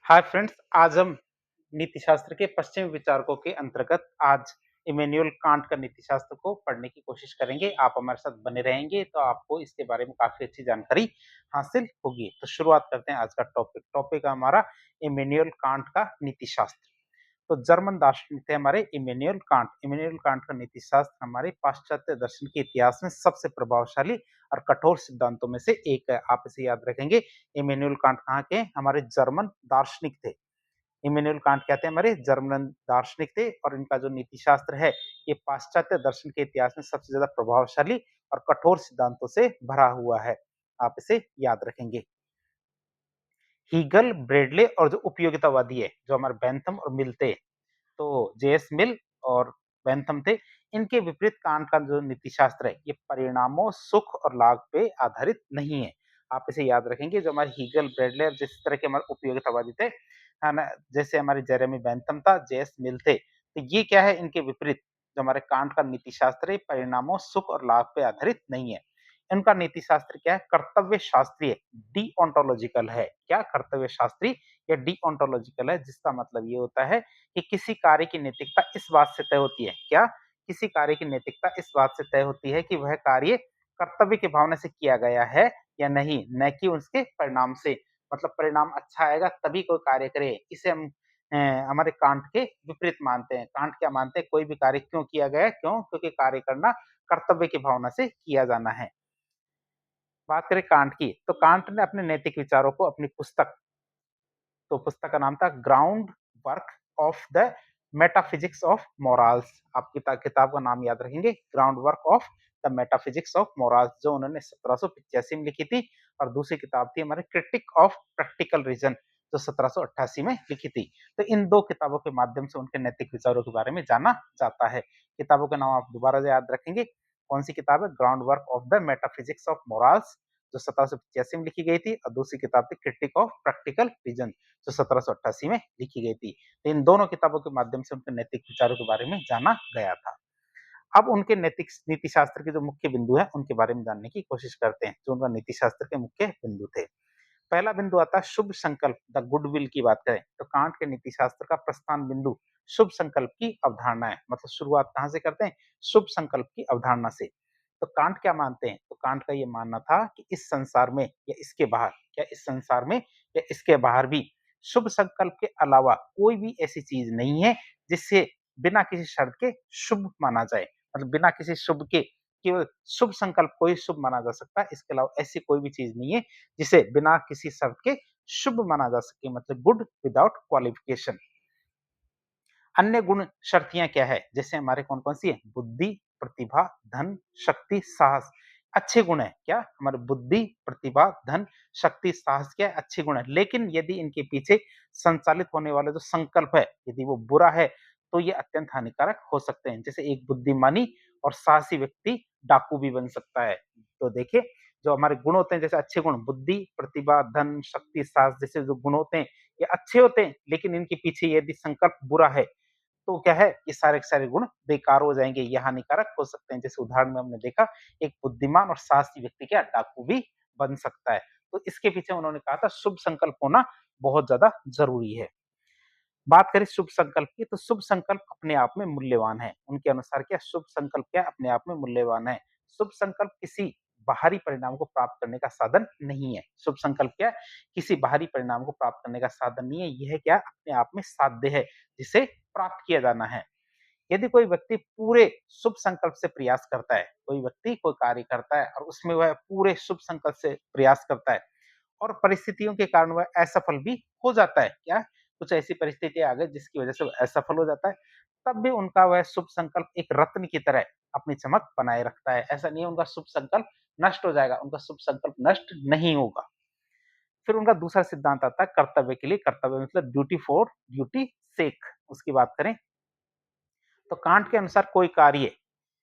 Hi friends, आज हम नीति शास्त्र के पश्चिमी विचारकों के अंतर्गत आज इमैनुअल कांट का नीति शास्त्र को पढ़ने की कोशिश करेंगे। आप हमारे साथ बने रहेंगे तो आपको इसके बारे में काफी अच्छी जानकारी हासिल होगी। तो शुरुआत करते हैं आज का टॉपिक है हमारा इमैनुअल कांट का नीति शास्त्र। तो जर्मन दार्शनिक थे हमारे इमैनुअल कांट का नीति शास्त्र हमारे पाश्चात्य दर्शन के इतिहास में सबसे प्रभावशाली और कठोर सिद्धांतों में से एक है। आप इसे याद रखेंगे। इमैनुअल कांट कहाँ के? हमारे जर्मन दार्शनिक थे। इमैनुअल कांट कहते हैं हमारे जर्मन दार्शनिक थे और इनका जो नीति शास्त्र है ये पाश्चात्य दर्शन के इतिहास में सबसे ज्यादा प्रभावशाली और कठोर सिद्धांतों से भरा हुआ है। आप इसे याद रखेंगे। हीगल, ब्रेडले और जो उपयोगितावादी है जो हमारे बेंथम और मिल थे, तो जेएस मिल और बेंथम थे। इनके विपरीत कांट का जो नीति शास्त्र है ये परिणामों, सुख और लाभ पे आधारित नहीं है। आप इसे याद रखेंगे। जो हमारे हीगल, ब्रेडले और जिस तरह के हमारे उपयोगितावादी थे, है ना, जैसे हमारे जेरेमी बेंथम था, जेएस मिल थे, तो ये क्या है इनके विपरीत। जो हमारे कांट का नीति शास्त्र है परिणामों, सुख और लाभ पे आधारित नहीं है। इनका नीति शास्त्र क्या है? कर्तव्य शास्त्रीय, डीओंटोलॉजिकल है। क्या? कर्तव्य शास्त्री या डीओंटोलॉजिकल है, जिसका मतलब ये होता है कि किसी कार्य की नैतिकता इस बात से तय होती है। क्या? किसी कार्य की नैतिकता इस बात से तय होती है कि वह कार्य कर्तव्य की भावना से किया गया है या नहीं, न कि उसके परिणाम से। मतलब परिणाम अच्छा आएगा तभी कोई कार्य करे। इसे हम हमारे कांट के विपरीत मानते हैं। कांट क्या मानते हैं? कोई भी कार्य क्यों किया गया है? क्यों? क्योंकि कार्य करना कर्तव्य की भावना से किया जाना है। बात करें कांट की, तो कांट ने अपने नैतिक विचारों को अपनी पुस्तक, तो पुस्तक का नाम था ground work of the metaphysics of morals. आप किताब का नाम याद रखेंगे, ground work of the metaphysics of morals, जो उन्होंने 1785 में लिखी थी। और दूसरी किताब थी हमारी क्रिटिक ऑफ प्रैक्टिकल रीजन, जो 1788 में लिखी थी। तो इन दो किताबों के माध्यम से उनके नैतिक विचारों के बारे में जाना जाता है। किताबों के नाम आप दोबारा से याद रखेंगे। कौन सी किताब है? Ground work of the metaphysics of morals, जो 1785 में लिखी गई थी, और दूसरी किताब थी क्रिटिक ऑफ प्रैक्टिकल रीजन, जो 1788 में लिखी गई थी। तो इन दोनों किताबों के माध्यम से उनके नैतिक विचारों के बारे में जाना गया था। अब उनके नैतिक नीति शास्त्र के जो मुख्य बिंदु है उनके बारे में जानने की कोशिश करते हैं, जो उनका नीति शास्त्र के मुख्य बिंदु थे। पहला बिंदु आता है शुभ संकल्प, द गुडविल की बात करें तो कांट के नीति शास्त्र का प्रस्थान बिंदु शुभ संकल्प की अवधारणा है। मतलब शुरुआत कहां से करते हैं? शुभ संकल्प की अवधारणा से। तो कांट क्या मानते हैं? तो कांट का ये मानना था कि इस संसार में या इसके बाहर, क्या इस संसार में या इसके बाहर भी शुभ संकल्प के अलावा कोई भी ऐसी चीज नहीं है जिससे बिना किसी शर्त के शुभ माना जाए। मतलब बिना किसी शुभ के केवल शुभ संकल्प को ही शुभ माना जा सकता है। इसके अलावा ऐसी कोई भी चीज नहीं है जिसे बिना किसी शर्त के शुभ माना जा सके। मतलब गुड विदाउट क्वालिफिकेशन। अन्य गुण शर्तियां क्या है? जैसे हमारे कौन कौन सी है? बुद्धि, प्रतिभा, धन, शक्ति, साहस। अच्छे गुण है। क्या? हमारे बुद्धि, प्रतिभा, धन, शक्ति, साहस क्या है? अच्छे गुण है। लेकिन यदि इनके पीछे संचालित होने वाला जो संकल्प है यदि वो बुरा है तो ये अत्यंत हानिकारक हो सकते हैं। जैसे एक बुद्धिमानी और साहसी व्यक्ति डाकू भी बन सकता है। तो देखिए, जो हमारे गुण होते हैं, जैसे अच्छे गुण बुद्धि, प्रतिभा, धन, शक्ति, साहस जैसे जो गुण होते हैं ये अच्छे होते हैं, लेकिन इनके पीछे यदि संकल्प बुरा है तो क्या है? ये सारे के सारे गुण बेकार हो जाएंगे, ये हानिकारक हो सकते हैं। जैसे उदाहरण में हमने देखा, एक बुद्धिमान और साहसी व्यक्ति क्या डाकू भी बन सकता है। तो इसके पीछे उन्होंने कहा था शुभ संकल्प होना बहुत ज्यादा जरूरी है। बात करें शुभ संकल्प की, तो शुभ संकल्प अपने आप में मूल्यवान है। उनके अनुसार क्या? शुभ संकल्प क्या? अपने आप में मूल्यवान है। शुभ संकल्प किसी बाहरी परिणाम को प्राप्त करने का साधन नहीं है। शुभ संकल्प क्या? किसी बाहरी परिणाम को प्राप्त करने का साधन नहीं है। यह क्या? अपने आप में साध्य है, जिसे प्राप्त किया जाना है। यदि कोई व्यक्ति पूरे शुभ संकल्प से प्रयास करता है, कोई व्यक्ति कोई कार्य करता है और उसमें वह पूरे शुभ संकल्प से प्रयास करता है और परिस्थितियों के कारण वह असफल भी हो जाता है, क्या? कुछ ऐसी परिस्थितियां आ गई जिसकी वजह से वह असफल हो जाता है, तब भी उनका वह शुभ संकल्प एक रत्न की तरह अपनी चमक बनाए रखता है। ऐसा नहीं है उनका शुभ संकल्प नष्ट हो जाएगा, उनका शुभ संकल्प नष्ट नहीं होगा। फिर उनका दूसरा सिद्धांत आता है कर्तव्य के लिए कर्तव्य, मतलब ड्यूटी फॉर ड्यूटी सेक। उसकी बात करें तो कांट के अनुसार कोई कार्य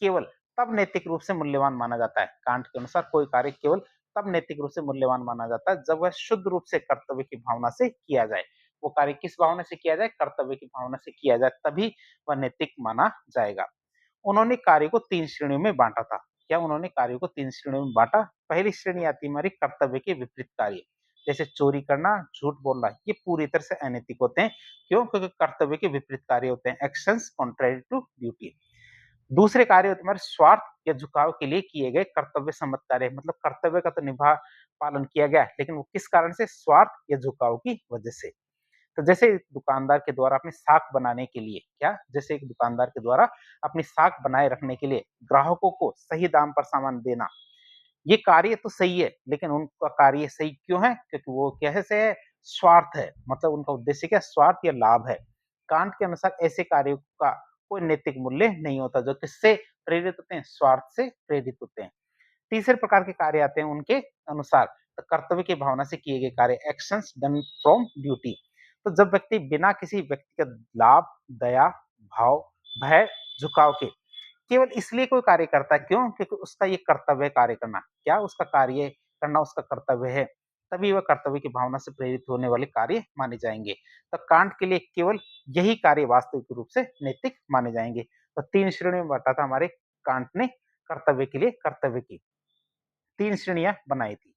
केवल तब नैतिक रूप से मूल्यवान माना जाता है। कांट के अनुसार कोई कार्य केवल तब नैतिक रूप से मूल्यवान माना जाता है जब वह शुद्ध रूप से कर्तव्य की भावना से किया जाए। वो कार्य किस भावना से किया जाए? कर्तव्य की भावना से किया जाए, तभी वह नैतिक माना जाएगा। उन्होंने कार्य को 3 श्रेणियों में बांटा था। क्या? उन्होंने कार्य को 3 श्रेणियों में बांटा। पहली श्रेणी आती है हमारी कर्तव्य के विपरीत कार्य। जैसे चोरी करना, झूठ बोलना, ये पूरी तरह से अनैतिक होते हैं। क्यों? क्योंकि कर्तव्य के विपरीत कार्य होते हैं, एक्शंस कॉन्ट्ररी टू ड्यूटी। दूसरे कार्य होते हैं हमारे स्वार्थ या झुकाव के लिए किए गए कर्तव्य सम्मत कार्य, मतलब कर्तव्य का तो पालन किया गया, लेकिन वो किस कारण से? स्वार्थ या झुकाव की वजह से। तो जैसे दुकानदार के द्वारा अपनी साख बनाने के लिए क्या? जैसे एक दुकानदार के द्वारा अपनी साख बनाए रखने के लिए ग्राहकों को सही दाम पर सामान देना, ये कार्य तो सही है, लेकिन उनका कार्य सही क्यों है? क्योंकि वो कैसे है? स्वार्थ है, मतलब उनका उद्देश्य क्या? स्वार्थ या लाभ है। कांट के अनुसार ऐसे कार्यों का कोई नैतिक मूल्य नहीं होता, जो किससे प्रेरित होते हैं? स्वार्थ से प्रेरित होते हैं। तीसरे प्रकार के कार्य आते हैं उनके अनुसार, तो कर्तव्य की भावना से किए गए कार्य, एक्शंस डन फ्रॉम ड्यूटी। तो जब व्यक्ति बिना किसी व्यक्तिगत लाभ, दया, भाव, भय, झुकाव के केवल इसलिए कोई कार्य करता है, क्यों? क्योंकि उसका ये कर्तव्य है कार्य करना। क्या? उसका कार्य करना उसका कर्तव्य है, तभी वह कर्तव्य की भावना से प्रेरित होने वाले कार्य माने जाएँगे। तो कांट के लिए केवल यही कार्य वास्तविक रूप से नैतिक माने जाएँगे। तो 3 श्रेणियों में बाँटा था हमारे कांट ने कर्तव्य के लिए कर्तव्य की। 3 श्रेणियाँ बनाई थी।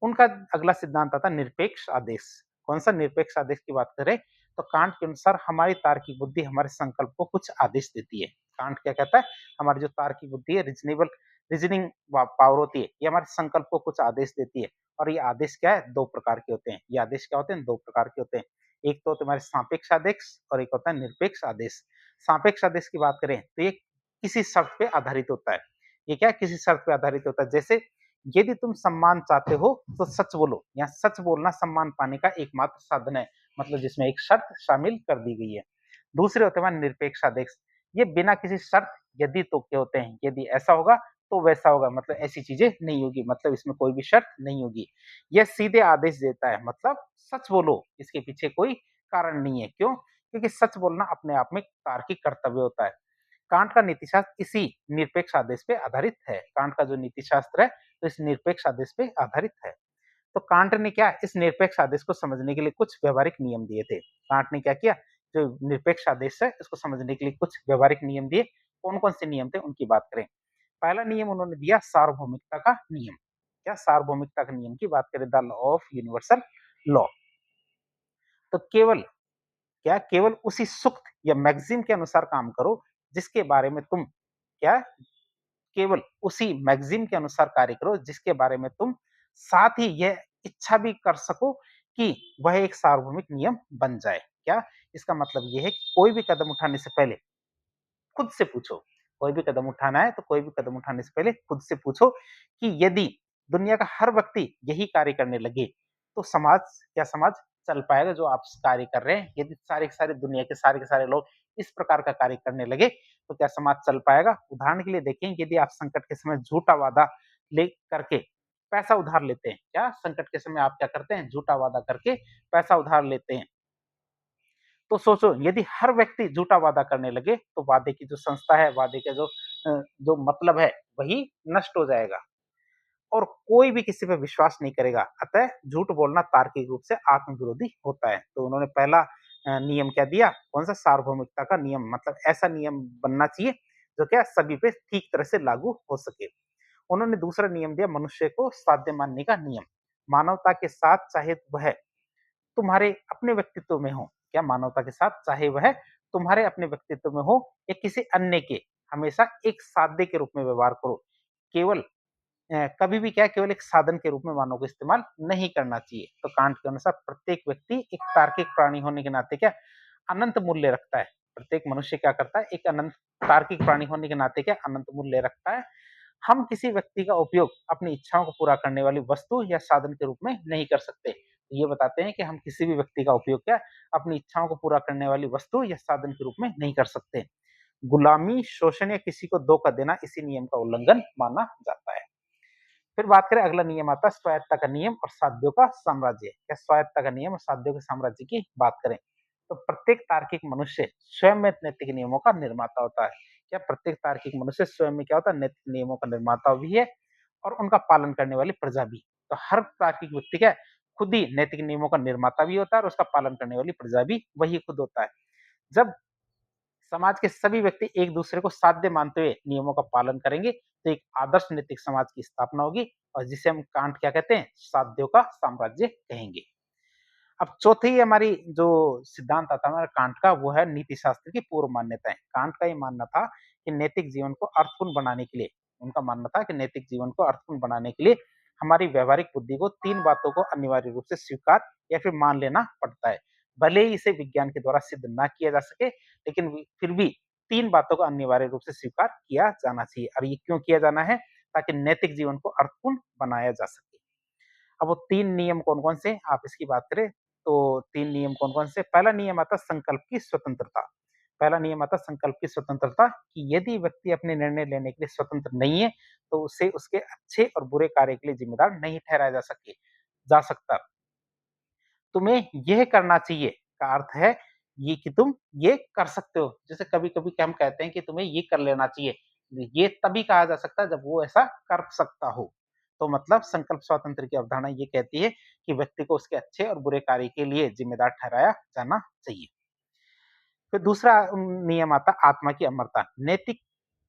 उनका अगला सिद्धांत आता है निरपेक्ष आदेश। कौन-सा? निरपेक्ष आदेश की बात करें, तो कांट के अनुसार हमारी तार्किक बुद्धि हमारे संकल्प को कुछ आदेश देती है। कांट क्या कहता है? हमारी जो तार्किक बुद्धि है, रीजनिंग पावर होती है, ये हमारे संकल्प को कुछ आदेश देती है। और ये आदेश क्या है? 2 प्रकार के होते हैं। ये आदेश क्या होते हैं? 2 प्रकार के होते हैं। एक तो होते हैं हमारे सापेक्ष आदेश और एक होता है निरपेक्ष आदेश। सापेक्ष आदेश की बात करें, तो ये किसी शर्त पे आधारित होता है। ये क्या है? किसी शर्त पे आधारित होता है। जैसे यदि तुम सम्मान चाहते हो तो सच बोलो। यहाँ सच बोलना सम्मान पाने का एकमात्र साधन है, मतलब जिसमें एक शर्त शामिल कर दी गई है। दूसरे होते हैं हमारे निरपेक्ष आदेश। ये बिना किसी शर्त यदि तो के होते हैं, यदि ऐसा होगा तो वैसा होगा, मतलब ऐसी चीजें नहीं होगी, मतलब इसमें कोई भी शर्त नहीं होगी। यह सीधे आदेश देता है, मतलब सच बोलो, इसके पीछे कोई कारण नहीं है। क्यों? क्योंकि सच बोलना अपने आप में तार्किक कर्तव्य होता है। कांट का नीतिशास्त्र इसी निरपेक्ष आदेश पे आधारित है। कांट का जो नीतिशास्त्र है, तो इस निरपेक्ष आदेश पे आधारित है। तो कांट ने क्या, इस निरपेक्ष आदेश को समझने के लिए कुछ व्यवहारिक नियम दिए थे। कांट ने क्या किया, जो निरपेक्ष आदेश है इसको समझने के लिए कुछ व्यवहारिक नियम दिए। कौन-कौन से नियम थे उनकी बात करें। पहला नियम उन्होंने दिया सार्वभौमिकता का नियम। क्या? सार्वभौमिकता का नियम की बात करें, the law of universal law. तो केवल उसी सूक्त या मैगज़ीम के अनुसार काम करो जिसके बारे में तुम क्या केवल उसी मैगज़ीन के अनुसार कार्य करो जिसके बारे में तुम साथ ही यह इच्छा भी कर सको कि वह एक सार्वभौमिक नियम बन जाए। क्या? इसका मतलब ये है कि कोई भी कदम उठाने से पहले खुद से पूछो। कोई भी कदम उठाना है तो कोई भी कदम उठाने से पहले खुद से पूछो कि यदि दुनिया का हर व्यक्ति यही कार्य करने लगे, तो समाज चल पाएगा जो आप कार्य कर रहे हैं? यदि सारे के सारे दुनिया के सारे लोग इस प्रकार का कार्य करने लगे, तो क्या समाज चल पाएगा? उदाहरण के लिए देखें, यदि आप संकट के समय झूठा वादा ले करके पैसा उधार लेते हैं, क्या संकट के समय आप क्या करते हैं? झूठा वादा करके पैसा उधार लेते हैं। तो सोचो यदि हर व्यक्ति झूठा वादा करने लगे, तो वादे की जो संस्था है, वादे का जो मतलब है, वही नष्ट हो जाएगा और कोई भी किसी पे विश्वास नहीं करेगा। अतः झूठ बोलना तार्किक रूप से आत्म-विरोधी होता है। तो उन्होंने पहला नियम क्या दिया? कौन-सा? सार्वभौमिकता का नियम, मतलब ऐसा नियम बनना चाहिए जो क्या सभी पे ठीक तरह से लागू हो सके। उन्होंने दूसरा नियम दिया मनुष्य को साध्य मानने का नियम। मानवता के साथ चाहे वह तुम्हारे अपने व्यक्तित्व में हो, क्या मानवता के साथ चाहे वह तुम्हारे अपने व्यक्तित्व में हो या किसी अन्य के, हमेशा एक साध्य के रूप में व्यवहार करो। केवल कभी भी क्या केवल एक साधन के रूप में मानव को इस्तेमाल नहीं करना चाहिए। तो कांट के अनुसार प्रत्येक व्यक्ति एक तार्किक प्राणी होने के नाते क्या अनंत मूल्य रखता है। प्रत्येक मनुष्य क्या करता है? एक अनंत तार्किक प्राणी होने के नाते क्या अनंत मूल्य रखता है। हम किसी व्यक्ति का उपयोग अपनी इच्छाओं को पूरा करने वाली वस्तु या साधन के रूप में नहीं कर सकते। ये बताते हैं कि हम किसी भी व्यक्ति का उपयोग क्या अपनी इच्छाओं को पूरा करने वाली वस्तु या साधन के रूप में नहीं कर सकते। गुलामी, शोषण या किसी को धोखा देना इसी नियम का उल्लंघन माना जाता है। फिर बात करें, अगला नियम आता है स्वायत्तता का नियम और साध्यों का साम्राज्य। या स्वायत्तता का नियम और साध्यों के साम्राज्य की बात करें, तो प्रत्येक तार्किक मनुष्य स्वयं में नैतिक नियमों का निर्माता होता है। क्या प्रत्येक तार्किक मनुष्य स्वयं में क्या होता है? नैतिक नियमों का निर्माता भी है और उनका पालन करने वाली प्रजा भी। तो हर तार्किक व्यक्ति क्या है? खुद ही नैतिक नियमों का निर्माता भी होता है और उसका पालन करने वाली प्रजा भी वही खुद होता है। जब समाज के सभी व्यक्ति एक दूसरे को साध्य मानते हुए नियमों का पालन करेंगे, तो एक आदर्श नैतिक समाज की स्थापना होगी और जिसे हम कांट क्या कहते हैं, साध्यों का साम्राज्य कहेंगे। अब चौथी हमारी जो सिद्धांत आता है हमारा कांट का, वो है नीति शास्त्र की पूर्व मान्यताएं। कांट का ये मानना था कि नैतिक जीवन को अर्थपूर्ण बनाने के लिए, उनका मानना था कि नैतिक जीवन को अर्थपूर्ण बनाने के लिए हमारी व्यवहारिक बुद्धि को तीन बातों को अनिवार्य रूप से स्वीकार या फिर मान लेना पड़ता है। भले ही इसे विज्ञान के द्वारा सिद्ध ना किया जा सके, लेकिन फिर भी तीन बातों को अनिवार्य रूप से स्वीकार किया जाना चाहिए। और ये क्यों किया जाना है? ताकि नैतिक जीवन को अर्थपूर्ण बनाया जा सके। अब वो तीन नियम कौन-कौन से, आप इसकी बात करें तो तीन नियम कौन-कौन से? पहला नियम आता है संकल्प की स्वतंत्रता। पहला नियम आता है संकल्प की स्वतंत्रता कि यदि व्यक्ति अपने निर्णय लेने के लिए स्वतंत्र नहीं है, तो उसे उसके अच्छे और बुरे कार्य के लिए जिम्मेदार नहीं ठहराया जा सकता। तुम्हें यह करना चाहिए का अर्थ है ये कि तुम ये कर सकते हो। जैसे कभी-कभी क्या हम कहते हैं कि तुम्हें ये कर लेना चाहिए। ये तभी कहा जा सकता है जब वो ऐसा कर सकता हो। तो मतलब संकल्प स्वातंत्र्य की अवधारणा ये कहती है कि व्यक्ति को उसके अच्छे और बुरे कार्य के लिए जिम्मेदार ठहराया जाना चाहिए। फिर दूसरा नियम आता है आत्मा की अमरता। नैतिक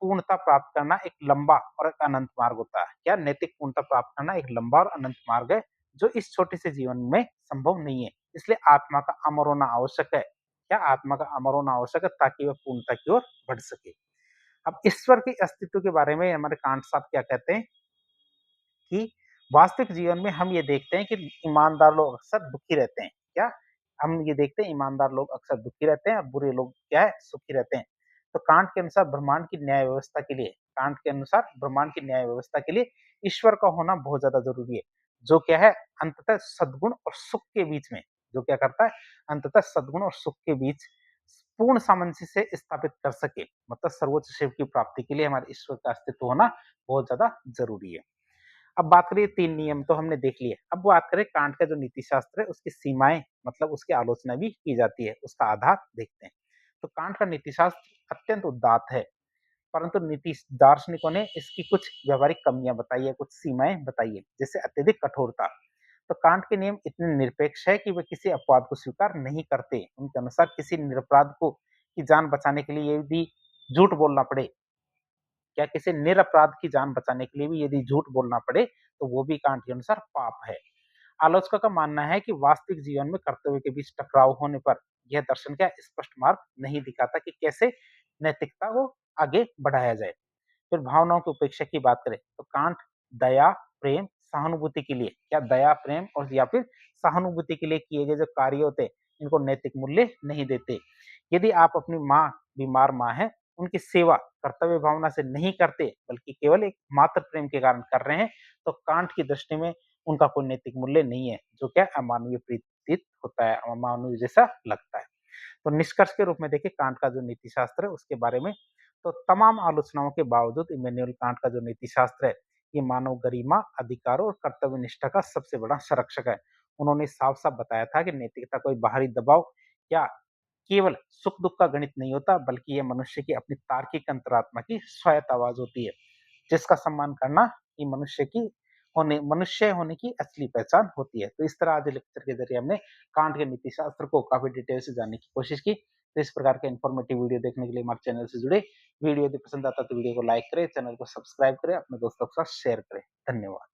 पूर्णता प्राप्त करना एक लंबा और एक अनंत मार्ग होता है। क्या? नैतिक पूर्णता प्राप्त करना एक लंबा और अनंत मार्ग है, जो इस छोटे से जीवन में संभव नहीं है। इसलिए आत्मा का अमर होना आवश्यक है। क्या? आत्मा का अमर होना आवश्यक है ताकि वह पूर्णता की ओर बढ़ सके। अब ईश्वर के अस्तित्व के बारे में हमारे कांट साहब क्या कहते हैं कि वास्तविक जीवन में हम ये देखते हैं कि ईमानदार लोग अक्सर दुखी रहते हैं। क्या? हम ये देखते हैं ईमानदार लोग अक्सर दुखी रहते हैं और बुरे लोग क्या है, सुखी रहते हैं। तो कांट के अनुसार ब्रह्मांड की न्याय व्यवस्था के लिए, कांट के अनुसार ब्रह्मांड की न्याय व्यवस्था के लिए ईश्वर का होना बहुत ज्यादा जरूरी है, जो क्या है अंततः सद्गुण और सुख के बीच में, जो क्या करता है अंततः सद्गुण और सुख के बीच पूर्ण सामंजस्य स्थापित कर सके। मतलब सर्वोच्च शिव की प्राप्ति के लिए हमारे ईश्वर का अस्तित्व होना बहुत ज्यादा जरूरी है। अब बात करिए तीन नियम तो हमने देख लिए। अब बात करें कांट का जो नीति शास्त्र है उसकी सीमाएं, मतलब उसकी आलोचना भी की जाती है, उसका आधार देखते हैं। तो कांट का नीति शास्त्र अत्यंत उदात्त है, परंतु नीति दार्शनिकों ने इसकी कुछ व्यवहारिक कमियां बताई है, कुछ सीमाएं बताई है, जैसे अत्यधिक कठोरता। तो कांट के नियम इतने निरपेक्ष है कि वे किसी अपवाद को स्वीकार नहीं करते। उनके अनुसार किसी निरपराध को की जान बचाने के लिए यदि झूठ बोलना पड़े, क्या किसी निरपराध की जान बचाने के लिए भी यदि झूठ बोलना पड़े, तो वो भी कांट के अनुसार पाप है। आलोचकों का मानना है कि वास्तविक जीवन में कर्तव्य के बीच टकराव होने पर यह दर्शन क्या स्पष्ट मार्ग नहीं दिखाता कि कैसे नैतिकता को आगे बढ़ाया जाए। फिर भावनाओं की उपेक्षा की बात करें तो कांट दया, प्रेम, सहानुभूति के लिए, क्या दया, प्रेम और या फिर सहानुभूति के लिए किए गए जो कार्य होते हैं, इनको नैतिक मूल्य नहीं देते। यदि आप अपनी माँ, बीमार माँ है, उनकी सेवा कर्तव्य भावना से नहीं करते, बल्कि केवल एक मात्र प्रेम के कारण कर रहे हैं, तो कांट की दृष्टि में उनका कोई नैतिक मूल्य नहीं है, जो क्या अमानवीय प्रतीत होता है, अमानवीय जैसा लगता है। तो निष्कर्ष के रूप में देखिए कांट का जो नीति शास्त्र है उसके बारे में, तो तमाम आलोचनाओं के बावजूद इमैनुअल कांट का जो नीति शास्त्र है, ये मानव गरिमा, अधिकारों और कर्तव्य निष्ठा का सबसे बड़ा संरक्षक है। उन्होंने साफ साफ बताया था कि नैतिकता कोई बाहरी दबाव या केवल सुख दुख का गणित नहीं होता, बल्कि ये मनुष्य की अपनी तार्किक अंतरात्मा की स्वायत्त आवाज होती है, जिसका सम्मान करना ये मनुष्य होने की असली पहचान होती है। तो इस तरह आज लेक्चर के जरिए हमने कांट के नीति शास्त्र को काफी डिटेल से जानने की कोशिश की। तो इस प्रकार के इन्फॉर्मेटिव वीडियो देखने के लिए हमारे चैनल से जुड़े। वीडियो यदि पसंद आता तो वीडियो को लाइक करें, चैनल को सब्सक्राइब करें, अपने दोस्तों के साथ शेयर करें। धन्यवाद।